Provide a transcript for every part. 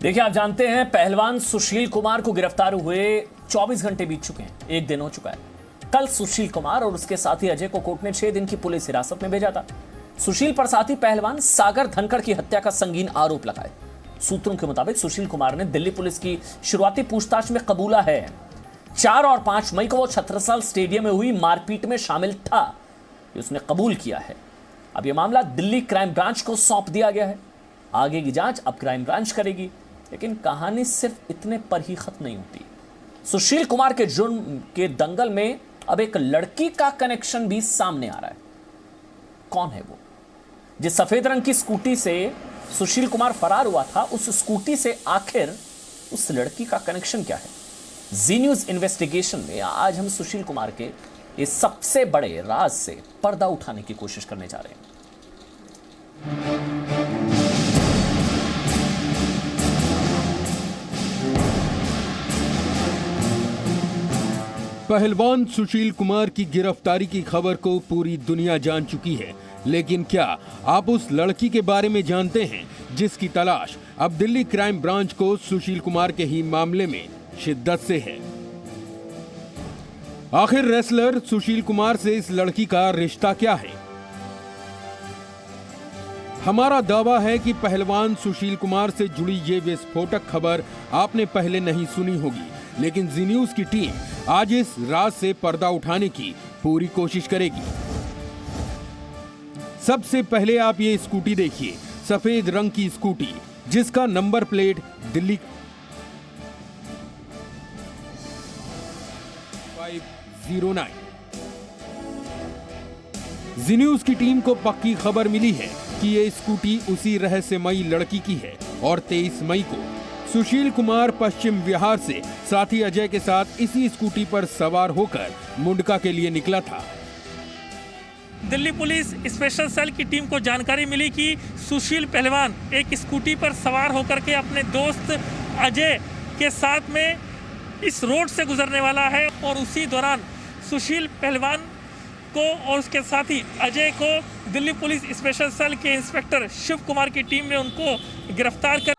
देखिए, आप जानते हैं पहलवान सुशील कुमार को गिरफ्तार हुए 24 घंटे बीत चुके हैं, एक दिन हो चुका है। कल सुशील कुमार और उसके साथी अजय को कोर्ट ने 6 दिन की पुलिस हिरासत में भेजा था। सुशील पर साथी पहलवान सागर धनखड़ की हत्या का संगीन आरोप लगाए। सूत्रों के मुताबिक सुशील कुमार ने दिल्ली पुलिस की शुरुआती पूछताछ में कबूला है 4 और 5 मई को वो छत्रसाल स्टेडियम में हुई मारपीट में शामिल था, ये उसने कबूल किया है। अब यह मामला दिल्ली क्राइम ब्रांच को सौंप दिया गया है। आगे की जांच अब क्राइम ब्रांच करेगी, लेकिन कहानी सिर्फ इतने पर ही खत्म नहीं होती। सुशील कुमार के जुर्म के दंगल में अब एक लड़की का कनेक्शन भी सामने आ रहा है। कौन है वो? जिस सफेद रंग की स्कूटी से सुशील कुमार फरार हुआ था, उस स्कूटी से आखिर उस लड़की का कनेक्शन क्या है? जी न्यूज इन्वेस्टिगेशन में आज हम सुशील कुमार के इस सबसे बड़े राज से पर्दा उठाने की कोशिश करने जा रहे हैं। पहलवान सुशील कुमार की गिरफ्तारी की खबर को पूरी दुनिया जान चुकी है, लेकिन क्या आप उस लड़की के बारे में जानते हैं जिसकी तलाश अब दिल्ली क्राइम ब्रांच को सुशील कुमार के ही मामले में शिद्दत से है? आखिर रेसलर सुशील कुमार से इस लड़की का रिश्ता क्या है? हमारा दावा है कि पहलवान सुशील कुमार से जुड़ी ये विस्फोटक खबर आपने पहले नहीं सुनी होगी, लेकिन जी न्यूज की टीम आज इस राज से पर्दा उठाने की पूरी कोशिश करेगी। सबसे पहले आप ये स्कूटी देखिए, सफेद रंग की स्कूटी जिसका नंबर प्लेट दिल्ली 509। जी न्यूज की टीम को पक्की खबर मिली है कि ये स्कूटी उसी रहस्यमयी लड़की की है और 23 मई को सुशील कुमार पश्चिम बिहार से साथी अजय के साथ इसी स्कूटी पर सवार होकर मुंडका के लिए निकला था। दिल्ली पुलिस स्पेशल सेल की टीम को जानकारी मिली कि सुशील पहलवान एक स्कूटी पर सवार होकर के अपने दोस्त अजय के साथ में इस रोड से गुजरने वाला है और उसी दौरान सुशील पहलवान को और उसके साथी अजय को दिल्ली पुलिस स्पेशल सेल के इंस्पेक्टर शिव कुमार की टीम ने उनको गिरफ्तार कर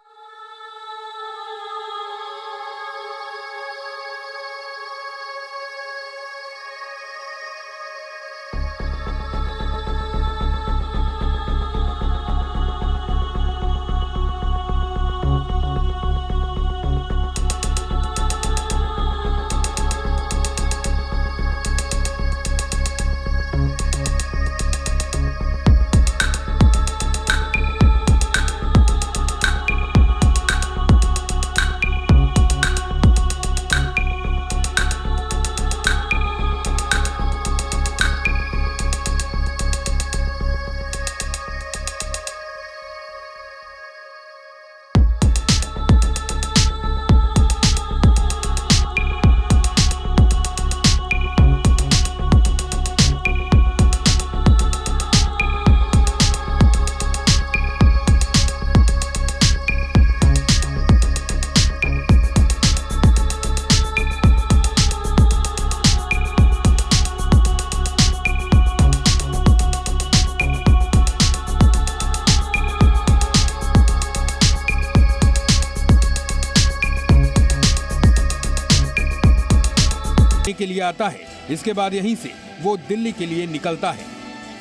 के लिए आता है। इसके बाद यहीं से वो दिल्ली के लिए निकलता है।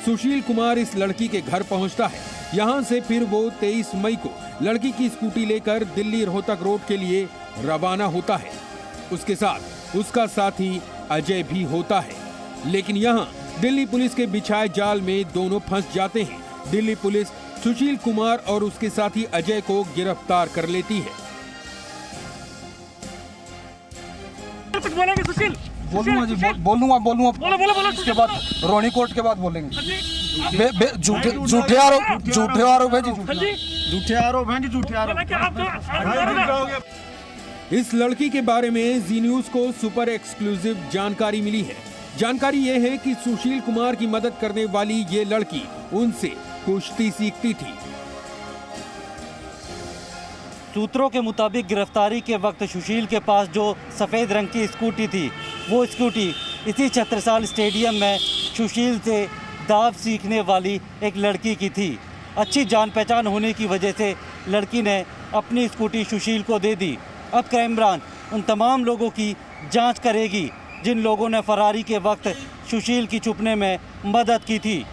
सुशील कुमार इस लड़की के घर पहुंचता है। यहां से फिर वो 23 मई को लड़की की स्कूटी लेकर दिल्ली रोहतक रोड के लिए रवाना होता है। उसके साथ उसका साथी अजय भी होता है, लेकिन यहां दिल्ली पुलिस के बिछाए जाल में दोनों फंस जाते हैं। दिल्ली पुलिस सुशील कुमार और उसके साथी अजय को गिरफ्तार कर लेती है। कुछ बोलेंगे सुशील? बोलूंगा जी, बोलूंगा बोलो। इसके बाद रोहिणी कोर्ट के बाद बोलेंगे। झूठे आरोप है जी, झूठे आरोप। इस लड़की के बारे में जी न्यूज को सुपर एक्सक्लूसिव जानकारी मिली है। जानकारी ये है कि सुशील कुमार की मदद करने वाली ये लड़की उनसे कुश्ती सीखती थी। सूत्रों के मुताबिक गिरफ्तारी के वक्त सुशील के पास जो सफ़ेद रंग की स्कूटी थी, वो स्कूटी इसी छत्रसाल स्टेडियम में सुशील से दाव सीखने वाली एक लड़की की थी। अच्छी जान पहचान होने की वजह से लड़की ने अपनी स्कूटी सुशील को दे दी। अब क्राइम ब्रांच उन तमाम लोगों की जांच करेगी जिन लोगों ने फरारी के वक्त सुशील की छुपने में मदद की थी।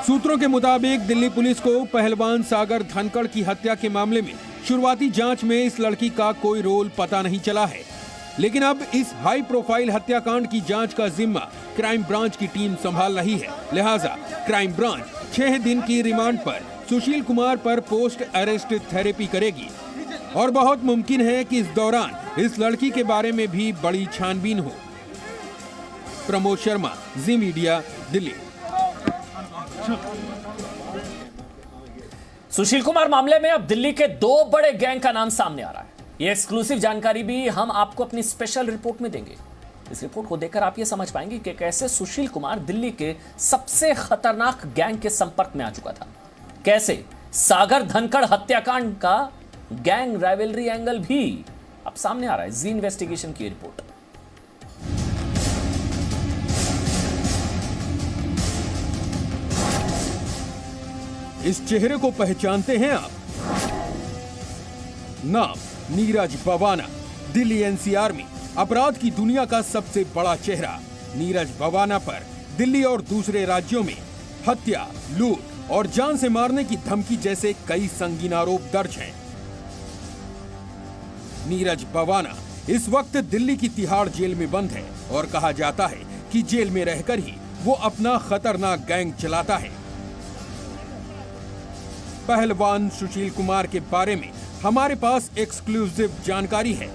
सूत्रों के मुताबिक दिल्ली पुलिस को पहलवान सागर धनखड़ की हत्या के मामले में शुरुआती जांच में इस लड़की का कोई रोल पता नहीं चला है, लेकिन अब इस हाई प्रोफाइल हत्याकांड की जांच का जिम्मा क्राइम ब्रांच की टीम संभाल रही है। लिहाजा क्राइम ब्रांच 6 दिन की रिमांड पर सुशील कुमार पर पोस्ट अरेस्ट थेरेपी करेगी और बहुत मुमकिन है कि इस दौरान इस लड़की के बारे में भी बड़ी छानबीन हो। प्रमोद शर्मा, जी मीडिया, दिल्ली। सुशील कुमार मामले में अब दिल्ली के 2 बड़े गैंग का नाम सामने आ रहा है। यह एक्सक्लूसिव जानकारी भी हम आपको अपनी स्पेशल रिपोर्ट में देंगे। इस रिपोर्ट को देखकर आप यह समझ पाएंगे कि कैसे सुशील कुमार दिल्ली के सबसे खतरनाक गैंग के संपर्क में आ चुका था, कैसे सागर धनखड़ हत्याकांड का गैंग राइवलरी एंगल भी अब सामने आ रहा है। जी इन्वेस्टिगेशन की रिपोर्ट। इस चेहरे को पहचानते हैं आप? नाम नीरज बवाना, दिल्ली एनसीआर में अपराध की दुनिया का सबसे बड़ा चेहरा। नीरज बवाना पर दिल्ली और दूसरे राज्यों में हत्या, लूट और जान से मारने की धमकी जैसे कई संगीन आरोप दर्ज हैं। नीरज बवाना इस वक्त दिल्ली की तिहाड़ जेल में बंद है और कहा जाता है कि जेल में रहकर ही वो अपना खतरनाक गैंग चलाता है। पहलवान सुशील कुमार के बारे में हमारे पास एक्सक्लूसिव जानकारी है।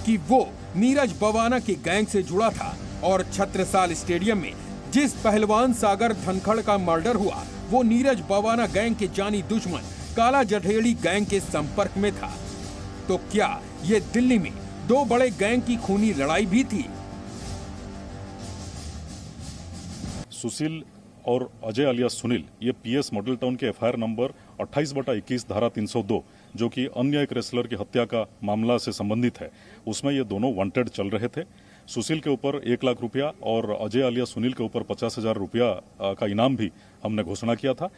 कि वो नीरज बवाना के गैंग से जुड़ा था और छत्रसाल स्टेडियम में जिस पहलवान सागर धनखड़ का मर्डर हुआ वो नीरज बवाना गैंग के जानी दुश्मन काला जठेड़ी गैंग के संपर्क में था। तो क्या ये दिल्ली में 2 बड़े गैंग की खूनी लड़ाई भी थी? सुशील और अजय अलियास सुनील ये पीएस मॉडल टाउन के एफआईआर नंबर 28/21 धारा 302 जो कि अन्य एक रेसलर की हत्या का मामला से संबंधित है, उसमें ये दोनों वांटेड चल रहे थे। सुशील के ऊपर 1 लाख रुपया और अजय अलियास सुनील के ऊपर 50,000 रुपया का इनाम भी हमने घोषणा किया था।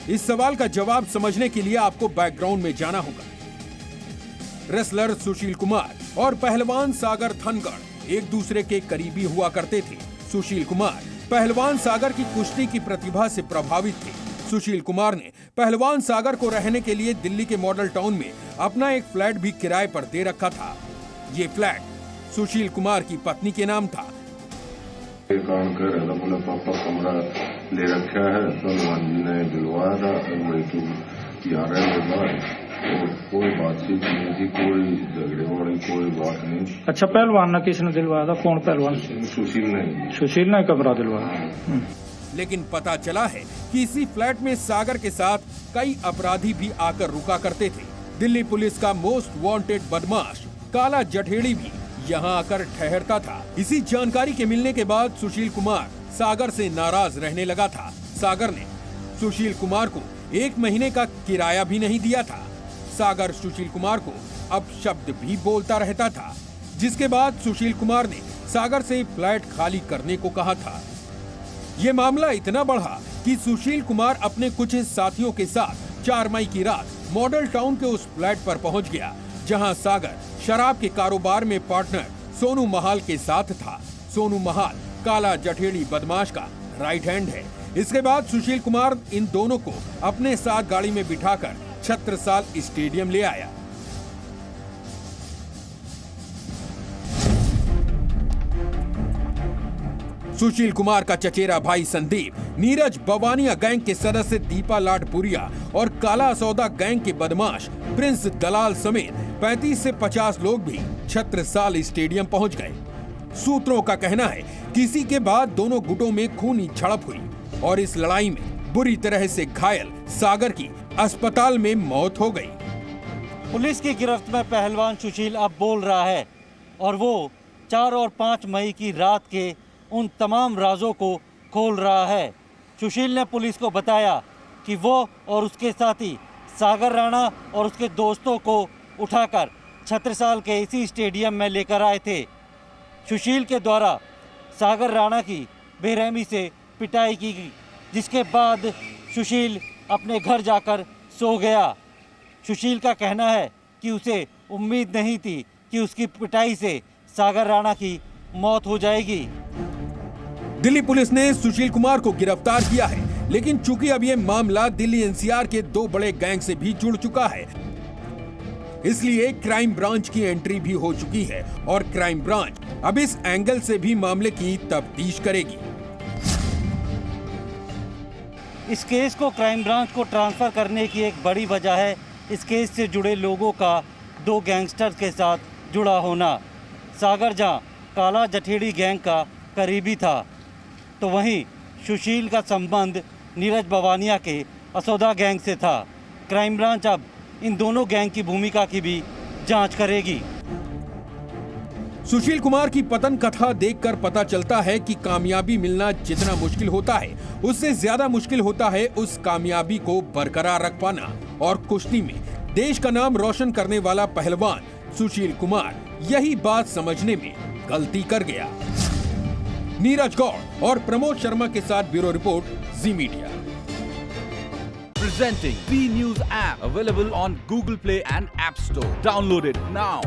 इस सवाल का जवाब समझने के लिए आपको बैकग्राउंड में जाना होगा। रेसलर सुशील कुमार और पहलवान सागर धनखड़ एक दूसरे के करीबी हुआ करते थे। सुशील कुमार पहलवान सागर की कुश्ती की प्रतिभा से प्रभावित थे। सुशील कुमार ने पहलवान सागर को रहने के लिए दिल्ली के मॉडल टाउन में अपना एक फ्लैट भी किराए पर दे रखा था। ये फ्लैट सुशील कुमार की पत्नी के नाम था। काम कर रहा था, बोला पापा कमरा ले रखा है, पहलवान जी ने दिलवाया था, यहाँ रहने बाद और कोई बातचीत नहीं थी, कोई झगड़े वाली कोई बात नहीं। अच्छा, पहलवान ने किसने दिलवाया था? कौन पहलवान? सुशील ने कमरा दिलवाया। लेकिन पता चला है कि इसी फ्लैट में सागर के साथ कई अपराधी भी आकर रुका करते थे। दिल्ली पुलिस का मोस्ट वांटेड बदमाश काला जठेड़ी भी यहाँ आकर ठहरता था। इसी जानकारी के मिलने के बाद सुशील कुमार सागर से नाराज रहने लगा था। सागर ने सुशील कुमार को 1 महीने का किराया भी नहीं दिया था। सागर सुशील कुमार को अब शब्द भी बोलता रहता था, जिसके बाद सुशील कुमार ने सागर से फ्लैट खाली करने को कहा था। ये मामला इतना बढ़ा कि सुशील कुमार अपने कुछ साथियों के साथ 4 मई की रात मॉडल टाउन के उस फ्लैट पर पहुंच गया जहां सागर शराब के कारोबार में पार्टनर सोनू महाल के साथ था। सोनू महाल काला जठेड़ी बदमाश का राइट हैंड है। इसके बाद सुशील कुमार इन दोनों को अपने साथ गाड़ी में बिठाकर छत्रसाल स्टेडियम ले आया। सुशील कुमार का चचेरा भाई संदीप, नीरज बवानिया गैंग के सदस्य दीपा लाडपुरिया और काला सौदा गैंग के बदमाश प्रिंस दलाल समेत 35 से 50 लोग भी छत्रसाल स्टेडियम पहुंच गए। सूत्रों का कहना है कि इसी के बाद दोनों गुटों में खूनी झड़प हुई और इस लड़ाई में बुरी तरह से घायल सागर की अस्पताल में मौत हो गई। पुलिस की गिरफ्त में पहलवान सुशील अब बोल रहा है और वो 4 और 5 मई की रात के उन तमाम राजों को खोल रहा है। सुशील ने पुलिस को बताया कि वो और उसके साथी सागर राणा और उसके दोस्तों को उठाकर छत्रसाल के इसी स्टेडियम में लेकर आए थे। सुशील के द्वारा सागर राणा की बेरहमी से पिटाई की गई जिसके बाद सुशील अपने घर जाकर सो गया। सुशील का कहना है कि उसे उम्मीद नहीं थी कि उसकी पिटाई से सागर राणा की मौत हो जाएगी। दिल्ली पुलिस ने सुशील कुमार को गिरफ्तार किया है, लेकिन चूंकि अब ये मामला दिल्ली एनसीआर के 2 बड़े गैंग से भी जुड़ चुका है, इसलिए क्राइम ब्रांच की एंट्री भी हो चुकी है और क्राइम ब्रांच अब इस एंगल से भी मामले की तफ्तीश करेगी। इस केस को क्राइम ब्रांच को ट्रांसफर करने की एक बड़ी वजह है इस केस से जुड़े लोगों का 2 गैंगस्टर्स के साथ जुड़ा होना। सागर जहां काला जठेड़ी गैंग का करीबी था, तो वहीं सुशील का संबंध नीरज बवानिया के असौदा गैंग से था। क्राइम ब्रांच अब इन दोनों गैंग की भूमिका की भी जांच करेगी। सुशील कुमार की पतन कथा देखकर पता चलता है कि कामयाबी मिलना जितना मुश्किल होता है, उससे ज्यादा मुश्किल होता है उस कामयाबी को बरकरार रख पाना। और कुश्ती में देश का नाम रोशन करने वाला पहलवान सुशील कुमार यही बात समझने में गलती कर गया। नीरज गौड़ और प्रमोद शर्मा के साथ bureau report, ji media. Presenting B News app, available on Google Play and App Store. Download it now.